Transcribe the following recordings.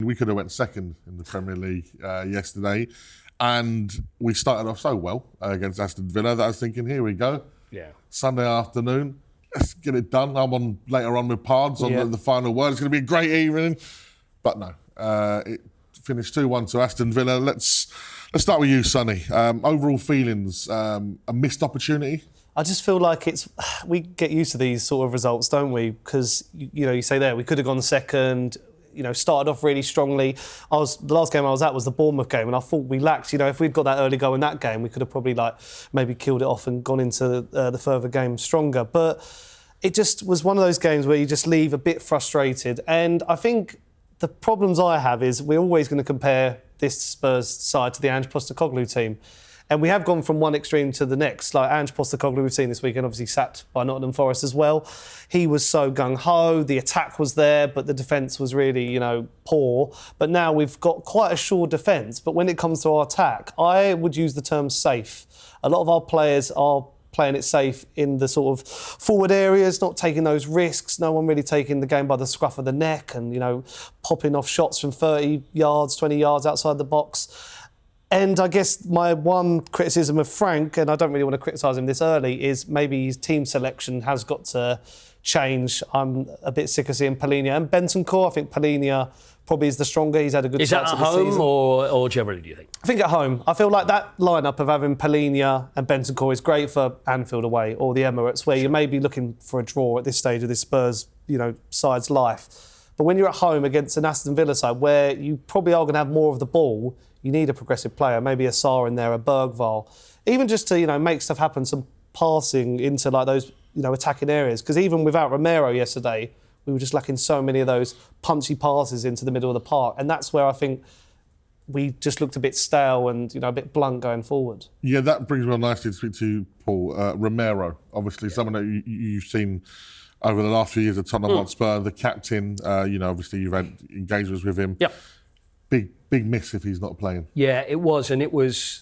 we could have went second in the Premier League yesterday. And we started off so well against Aston Villa that I was thinking, here we go. Yeah. Sunday afternoon, let's get it done. I'm on later on with Pards on the final word. It's going to be a great evening. But no, it finished 2-1 to Aston Villa. Let's start with you, Sonny. Overall feelings, a missed opportunity? I just feel like we get used to these sort of results, don't we? Because, you say there, we could have gone second, started off really strongly. The last game I was at was the Bournemouth game, and I thought we lacked, if we'd got that early goal in that game, we could have probably maybe killed it off and gone into the further game stronger. But it just was one of those games where you just leave a bit frustrated. And I think the problems I have is we're always going to compare this Spurs side to the Ange Postecoglou team. And we have gone from one extreme to the next. Like Ange Postecoglou, we've seen this weekend, obviously sacked by Nottingham Forest as well. He was so gung-ho, the attack was there, but the defence was really, poor. But now we've got quite a sure defence. But when it comes to our attack, I would use the term safe. A lot of our players are playing it safe in the sort of forward areas, not taking those risks. No one really taking the game by the scruff of the neck and, popping off shots from 30 yards, 20 yards outside the box. And I guess my one criticism of Frank, and I don't really want to criticise him this early, is maybe his team selection has got to change. I'm a bit sick of seeing Palhinha and Bentancur. I think Palhinha probably is the stronger. He's had a good start to the season. Is that at home or generally, do you think? I think at home. I feel like that lineup of having Palhinha and Bentancur is great for Anfield away or the Emirates, where you may be looking for a draw at this stage of this Spurs, side's life. But when you're at home against an Aston Villa side where you probably are going to have more of the ball, you need a progressive player, maybe a Sarr in there, a Bergvall, even just to, make stuff happen, some passing into those, attacking areas. Because even without Romero yesterday, we were just lacking so many of those punchy passes into the middle of the park. And that's where I think we just looked a bit stale and, a bit blunt going forward. Yeah, that brings me on nicely to speak to Paul. Romero, obviously someone that you've seen over the last few years at Tottenham Hotspur, the captain, obviously you've had engagements with him. Yep. Big miss if he's not playing. Yeah, it was, and it was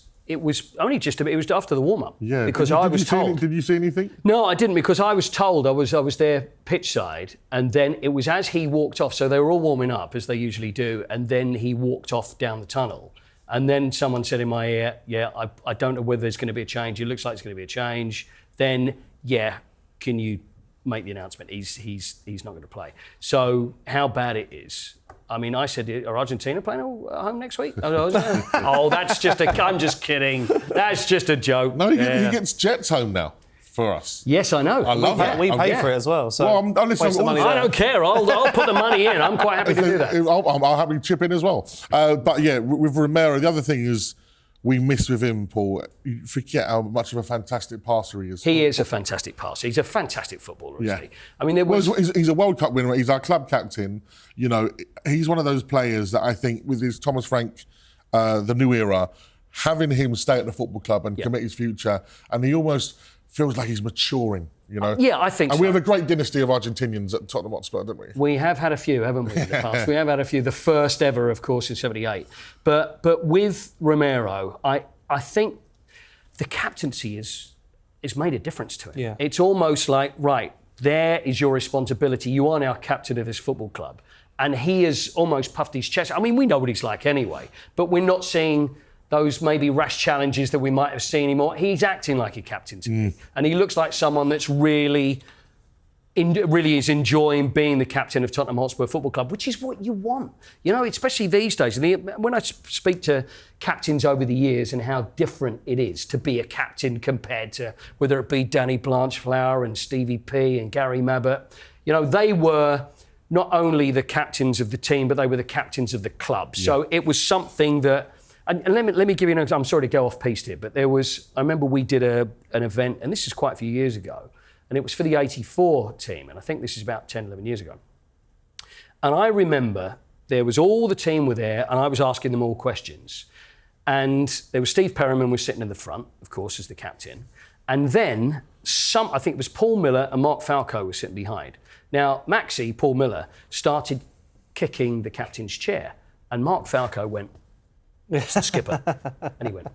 only just it was after the warm up. Yeah, because I was told. Did you see anything? No, I didn't, because I was told. I was there pitch side, and then it was as he walked off. So they were all warming up as they usually do, and then he walked off down the tunnel, and then someone said in my ear, "Yeah, I don't know whether there's going to be a change. It looks like it's going to be a change." Then, can you make the announcement? He's not going to play. So how bad it is. I mean, I said, are Argentina playing at home next week? That's just I'm just kidding. That's just a joke. No, he gets jets home now for us. Yes, I know. I love it. We pay for it as well. So I don't care. I'll put the money in. I'm quite happy to do that. I'll happily chip in as well. But yeah, with Romero, the other thing is, we miss with him, Paul. You forget how much of a fantastic passer he is. He is a fantastic passer. He's a fantastic footballer, isn't he? I mean, he's a World Cup winner. He's our club captain. He's one of those players that I think, with his Thomas Frank, the new era, having him stay at the football club and commit his future, and he almost feels like he's maturing. Yeah, I think so. And we have a great dynasty of Argentinians at Tottenham Hotspur, don't we? We have had a few, haven't we, in the past? We have had a few. The first ever, of course, in '78. But with Romero, I think the captaincy has made a difference to him. Yeah. It's almost like, right, there is your responsibility. You are now captain of this football club. And he has almost puffed his chest. I mean, we know what he's like anyway, but we're not seeing those maybe rash challenges that we might have seen him on. He's acting like a captain to me. And he looks like someone that's really is enjoying being the captain of Tottenham Hotspur Football Club, which is what you want. Especially these days. When I speak to captains over the years and how different it is to be a captain compared to whether it be Danny Blanchflower and Stevie P and Gary Mabbott, they were not only the captains of the team, but they were the captains of the club. So it was something that... And let me give you an example. I'm sorry to go off piste here, but I remember we did an event, and this is quite a few years ago, and it was for the 84 team, and I think this is about 10, 11 years ago. And I remember there was all the team were there, and I was asking them all questions. And there was Steve Perryman was sitting in the front, of course, as the captain. And then I think it was Paul Miller and Mark Falco were sitting behind. Now, Paul Miller, started kicking the captain's chair, and Mark Falco went, "It's the skipper." And he went,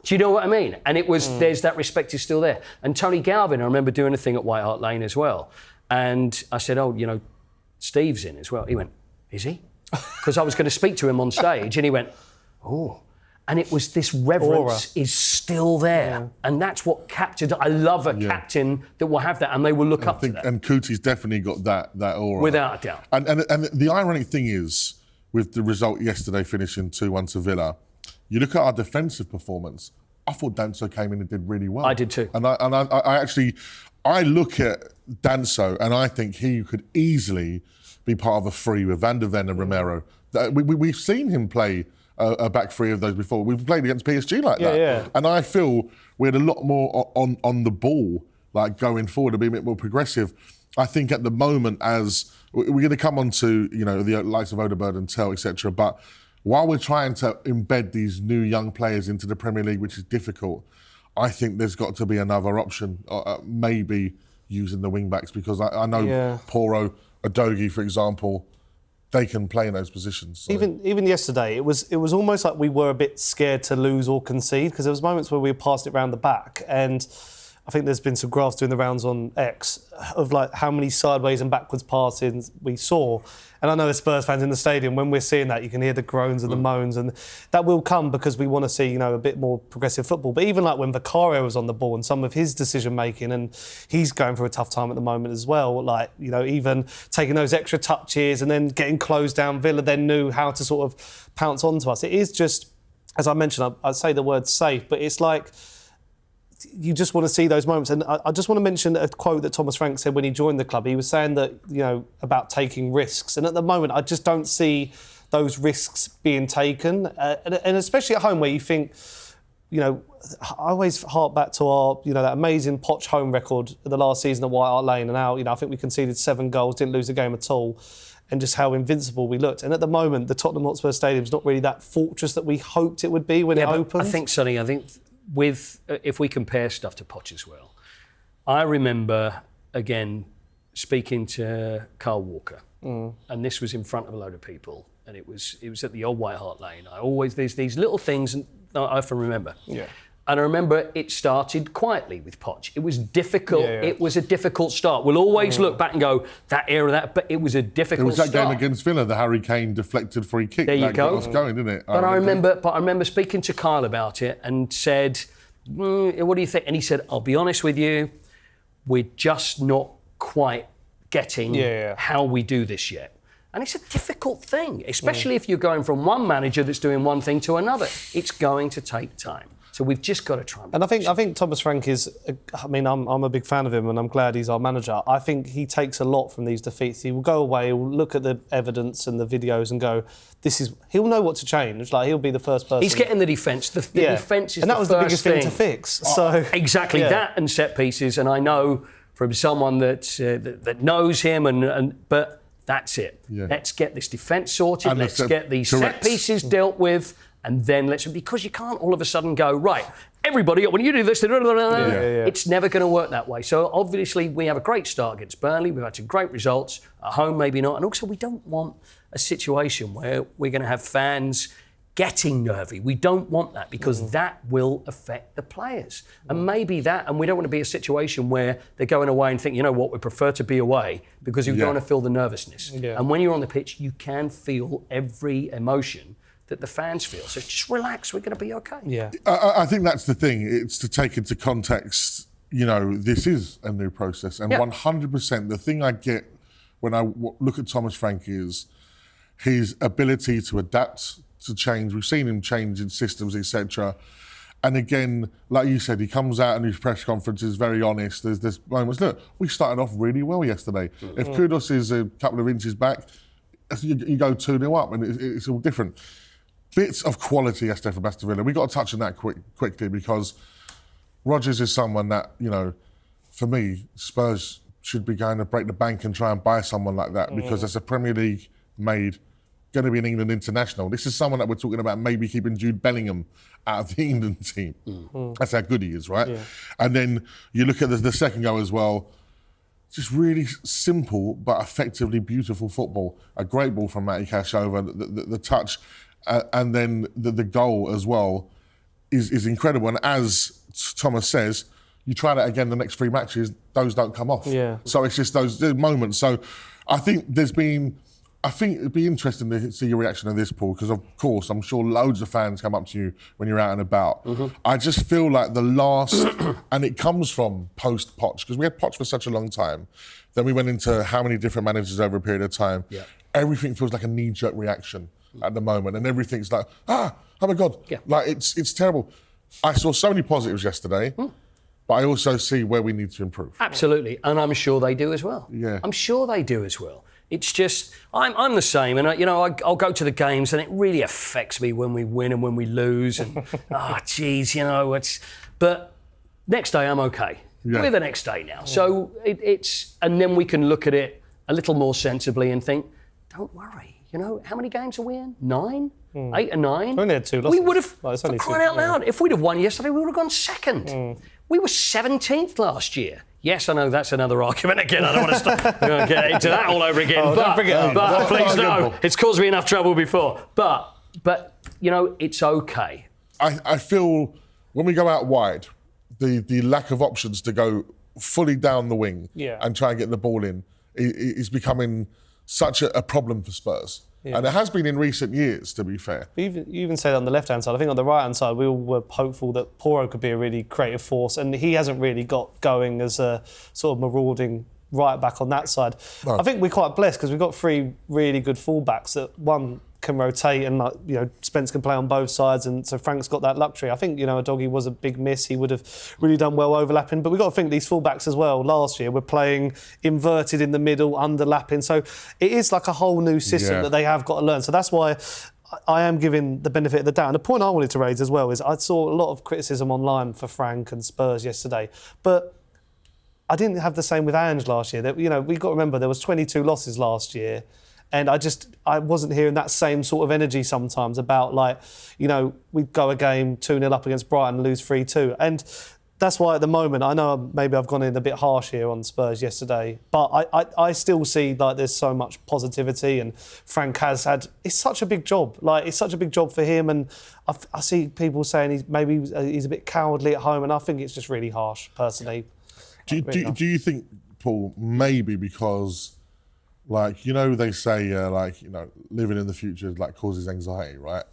"Do you know what I mean?" And it was, there's that respect is still there. And Tony Galvin, I remember doing a thing at White Hart Lane as well. And I said, Steve's in as well. He went, "Is he?" because I was going to speak to him on stage, and he went, "Oh." And it was this reverence is still there. And that's what captured. I love a captain that will have that and they will look up to that. And Coyte's definitely got that aura. Without a doubt. And the ironic thing is, with the result yesterday finishing 2-1 to Villa, you look at our defensive performance, I thought Danso came in and did really well. I did too. And I look at Danso and I think he could easily be part of a three with Van der Ven and Romero. We've seen him play a back three of those before. We've played against PSG like that. Yeah. And I feel we had a lot more on the ball, like going forward, to be a bit more progressive. I think at the moment, as we're going to come on to, the likes of Odegaard and Tell, etc. But while we're trying to embed these new young players into the Premier League, which is difficult, I think there's got to be another option, maybe using the wing backs, because I know Poro, Udogie, for example, they can play in those positions. So. Even yesterday, it was almost like we were a bit scared to lose or concede, because there was moments where we passed it round the back, and I think there's been some graphs doing the rounds on X of like how many sideways and backwards passings we saw. And I know the Spurs fans in the stadium, when we're seeing that, you can hear the groans and the moans, and that will come because we want to see, a bit more progressive football. But even like when Vicario was on the ball and some of his decision making, and he's going through a tough time at the moment as well, like, even taking those extra touches and then getting closed down, Villa then knew how to sort of pounce onto us. It is just, as I mentioned, I'd say the word safe, but it's like, you just want to see those moments. And I just want to mention a quote that Thomas Frank said when he joined the club. He was saying that, about taking risks. And at the moment, I just don't see those risks being taken. And especially at home where you think, I always hark back to our, that amazing Poch home record of the last season at White Hart Lane. And now, I think we conceded 7 goals, didn't lose a game at all. And just how invincible we looked. And at the moment, the Tottenham Hotspur Stadium is not really that fortress that we hoped it would be when it opened. I think, Sonny, if we compare stuff to Poch as well, I remember, again, speaking to Carl Walker, and this was in front of a load of people, and it was at the old White Hart Lane. There's these little things and I often remember. Yeah. And I remember it started quietly with Poch. It was difficult. Yeah. It was a difficult start. We'll always look back and go, that era, but it was a difficult start. It was that game against Villa, the Harry Kane deflected free kick. There you go. Got us going, didn't it? But I remember speaking to Kyle about it and said, what do you think? And he said, I'll be honest with you, we're just not quite getting how we do this yet. And it's a difficult thing, especially if you're going from one manager that's doing one thing to another. It's going to take time. So we've just got to try and... And I think Thomas Frank is... I'm a big fan of him and I'm glad he's our manager. I think he takes a lot from these defeats. He will go away, he'll look at the evidence and the videos and go, he'll know what to change. Like, he'll be the first person... He's getting the defence. The defence is the first thing. And that was the biggest thing to fix. So exactly, that and set pieces. And I know from someone that knows him, but that's it. Yeah. Let's get this defence sorted. Let's get these set pieces dealt with. And then because you can't all of a sudden go, right, everybody, when you do this, it's never going to work that way. So obviously we have a great start against Burnley. We've had some great results. At home, maybe not. And also we don't want a situation where we're going to have fans getting nervy. We don't want that because that will affect the players. And maybe and we don't want to be a situation where they're going away and think, you know what, we prefer to be away because you don't want to feel the nervousness. Yeah. And when you're on the pitch, you can feel every emotion that the fans feel. So just relax, we're going to be okay. Yeah, I think that's the thing. It's to take into context, this is a new process. And 100%, the thing I get when I look at Thomas Frank is his ability to adapt to change. We've seen him change in systems, etc. And again, like you said, he comes out in his press conferences very honest. There's this moments, look, we started off really well yesterday. If Kudus is a couple of inches back, you go 2-0 up and it's all different. Bits of quality yesterday from Aston Villa. We've got to touch on that quickly because Rodgers is someone that, for me, Spurs should be going to break the bank and try and buy someone like that because that's a Premier League made, going to be an England international. This is someone that we're talking about maybe keeping Jude Bellingham out of the England team. That's how good he is, right? Yeah. And then you look at the second goal as well. Just really simple but effectively beautiful football. A great ball from Matty Cash over, the touch. And then the goal as well is incredible. And as Thomas says, you try that again the next 3 matches, those don't come off. Yeah. So it's just those moments. So I think there's been I think it'd be interesting to see your reaction to this, Paul, because of course I'm sure loads of fans come up to you when you're out and about. I just feel like the last, and it comes from post-Poch, because we had Poch for such a long time. Then we went into how many different managers over a period of time. Yeah. Everything feels like a knee-jerk reaction at the moment, and everything's like, oh my God, like it's terrible. I saw so many positives yesterday. But I also see where we need to improve. Absolutely, and I'm sure they do as well. Yeah. I'm sure they do as well. It's just, I'm the same, and I'll go to the games, and it really affects me when we win and when we lose, and but next day I'm okay. Yeah. We're the next day now, so and then we can look at it a little more sensibly and think, don't worry. How many games are we in? 9? 8 or 9? We only had 2 losses. We would have, for crying out loud, if we'd have won yesterday, we would have gone second. We were 17th last year. Yes, I know that's another argument again. I don't want to stop. We're going to get into that all over again. But please no, it's caused me enough trouble before. But it's okay. I feel when we go out wide, the lack of options to go fully down the wing and try and get the ball in is becoming such a problem for Spurs. Yeah. And it has been in recent years, to be fair. You even say that on the left-hand side. I think on the right-hand side, we all were hopeful that Porro could be a really creative force, and he hasn't really got going as a sort of marauding right-back on that side. No. I think we're quite blessed because we've got 3 really good full-backs that, one, can rotate and Spence can play on both sides, and so Frank's got that luxury. I think Udogie was a big miss. He would have really done well overlapping, but we've got to think these fullbacks as well. Last year we're playing inverted in the middle, underlapping, so it is like a whole new system that they have got to learn. So that's why I am giving the benefit of the doubt. And the point I wanted to raise as well is I saw a lot of criticism online for Frank and Spurs yesterday, but I didn't have the same with Ange last year. We've got to remember there was 22 losses last year. And I wasn't hearing that same sort of energy sometimes about we'd go a game 2-0 up against Brighton and lose 3-2. And that's why at the moment, I know maybe I've gone in a bit harsh here on Spurs yesterday, but I still see there's so much positivity, and Frank has had, it's such a big job. It's such a big job for him, and I see people saying he's a bit cowardly at home, and I think it's just really harsh, personally. Do you think, Paul, maybe because... they say, living in the future causes anxiety, right?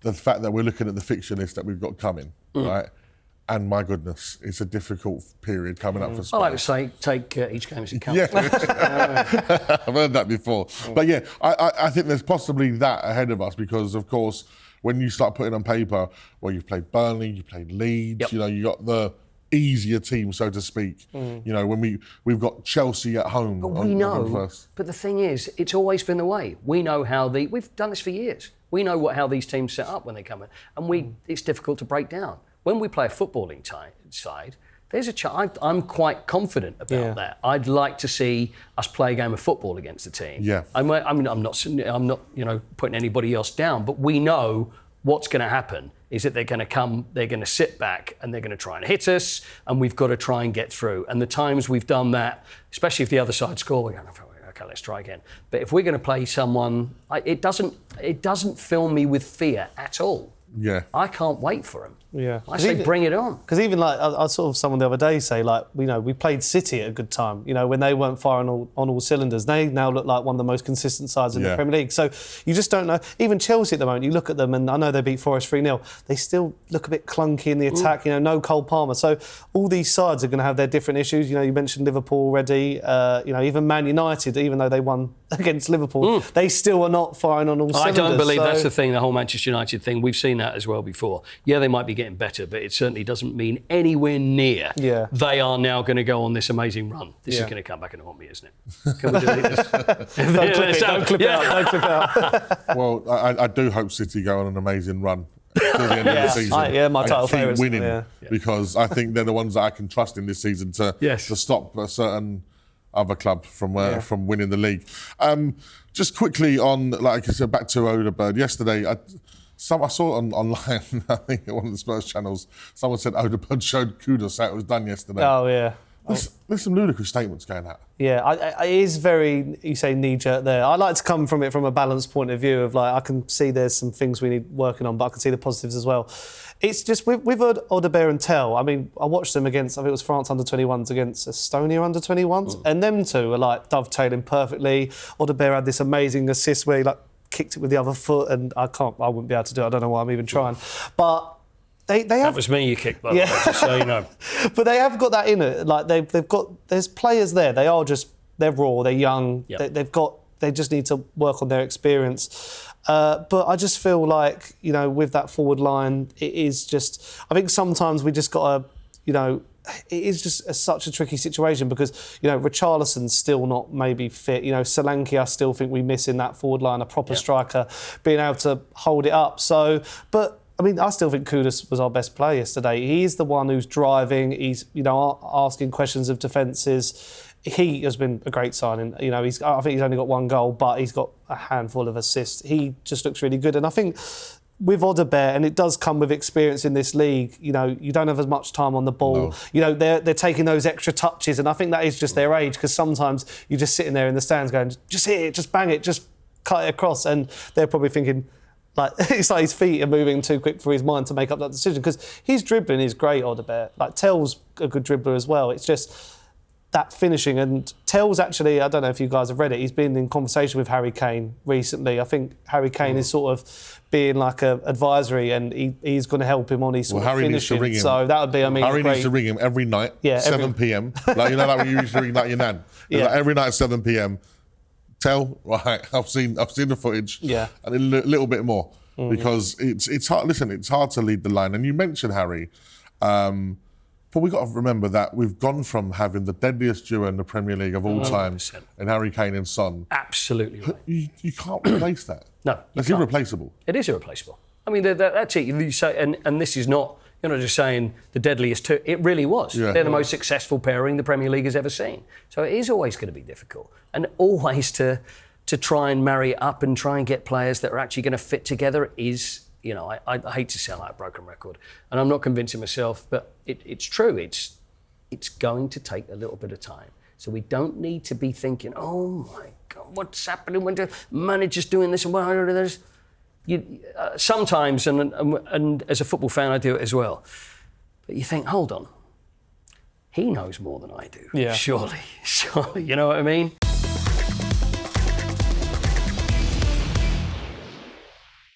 The fact that we're looking at the fixture list that we've got coming, right? And my goodness, it's a difficult period coming up for Spurs. I like to say, take each game as it comes. Yeah, I've heard that before. But yeah, I think there's possibly that ahead of us because, of course, when you start putting on paper, you've played Burnley, you played Leeds, you got the easier team, so to speak. When we've got Chelsea at home. But we know. But the thing is, it's always been the way. We know how we've done this for years. We know how these teams set up when they come in, and it's difficult to break down. When we play a footballing side, there's a chance. I'm quite confident about that. I'd like to see us play a game of football against the team. Yeah. I'm not putting anybody else down, but we know what's going to happen is that they're going to sit back and they're going to try and hit us, and we've got to try and get through. And the times we've done that, especially if the other side score, we're going, okay, let's try again. But if we're going to play someone, it doesn't fill me with fear at all. Yeah. I can't wait for them. Yeah. I say bring it on. Because even I saw someone the other day say we played City at a good time. When they weren't firing on all cylinders, they now look like one of the most consistent sides in the Premier League. So you just don't know. Even Chelsea at the moment, you look at them, and I know they beat Forest 3-0. They still look a bit clunky in the attack. No Cole Palmer. So all these sides are going to have their different issues. You mentioned Liverpool already. Even Man United, even though they won against Liverpool, they still are not firing on all cylinders. I don't believe that's the thing. The whole Manchester United thing. We've seen that as well before. Yeah, they might be getting better, but it certainly doesn't mean anywhere near they are now going to go on this amazing run. This is going to come back and haunt me, isn't it? Can we do this? Don't clip it out. Well, I do hope City go on an amazing run till the end of the season. My title favourites. Winning because I think they're the ones that I can trust in this season to stop a certain other club from winning the league. Just quickly on, like I said, back to Odegaard. Yesterday, I saw online, I think at one of the Spurs channels, someone said Odegaard showed kudos how it was done yesterday. Oh, yeah. There's some ludicrous statements going out. Yeah, it is very, you say, knee-jerk there. I like to come from it from a balanced point of view of, like, I can see there's some things we need working on, but I can see the positives as well. It's just, with Audebert and Tel, I mean, I watched them against, I think it was France under-21s against Estonia under-21s, and them two are, like, dovetailing perfectly. Audebert had this amazing assist where he, like, kicked it with the other foot, and I wouldn't be able to do it. I don't know why I'm even trying. But they have... That was me you kicked, by the way, just so you know. But they have got that in it. Like, they've got... There's players there. They're raw, they're young. Yep. They just need to work on their experience. But I just feel like, you know, with that forward line, it is just... I think sometimes we just got to, you know... It is just such a tricky situation because, you know, Richarlison's still not maybe fit. You know, Solanke, I still think we miss in that forward line, a proper striker being able to hold it up. So, but... I mean, I still think Kudus was our best player yesterday. He's the one who's driving. He's, you know, asking questions of defences. He has been a great signing. You know, I think he's only got one goal, but he's got a handful of assists. He just looks really good. And I think with Audebert, and it does come with experience in this league, you know, you don't have as much time on the ball. No. You know, they're taking those extra touches, and I think that is just their age, because sometimes you're just sitting there in the stands going, just hit it, just bang it, just cut it across. And they're probably thinking... Like, it's like his feet are moving too quick for his mind to make up that decision, because his dribbling is great, Audebert. Like, Tell's a good dribbler as well. It's just that finishing. And Tell's actually, I don't know if you guys have read it, he's been in conversation with Harry Kane recently. I think Harry Kane is sort of being like an advisory, and he's going to help him on his sort of Harry finishing. Needs to ring him. So that would be, I mean, Harry great. needs to ring him every night, 7 p.m. Like, you know, like when you used to ring like your nan. Like, every night at 7 p.m. Tell, right, I've seen the footage, and a little bit more. Because it's hard. Listen, it's hard to lead the line. And you mentioned Harry, but we've got to remember that we've gone from having the deadliest duo in the Premier League of all time, and Harry Kane and Son. Absolutely right. You can't replace that. No, it's irreplaceable. It is irreplaceable. I mean, that's it. You say, and this is not. You're not just saying the deadliest two. It really was. Yeah. They're the most successful pairing the Premier League has ever seen. So it is always going to be difficult, and always to try and marry it up and try and get players that are actually going to fit together is, you know, I hate to sound like a broken record, and I'm not convincing myself, but it's true. It's going to take a little bit of time. So we don't need to be thinking, oh my God, what's happening when the manager's doing this and what there's. Sometimes, and as a football fan, I do it as well. But you think, hold on, he knows more than I do. Yeah. Surely, you know what I mean?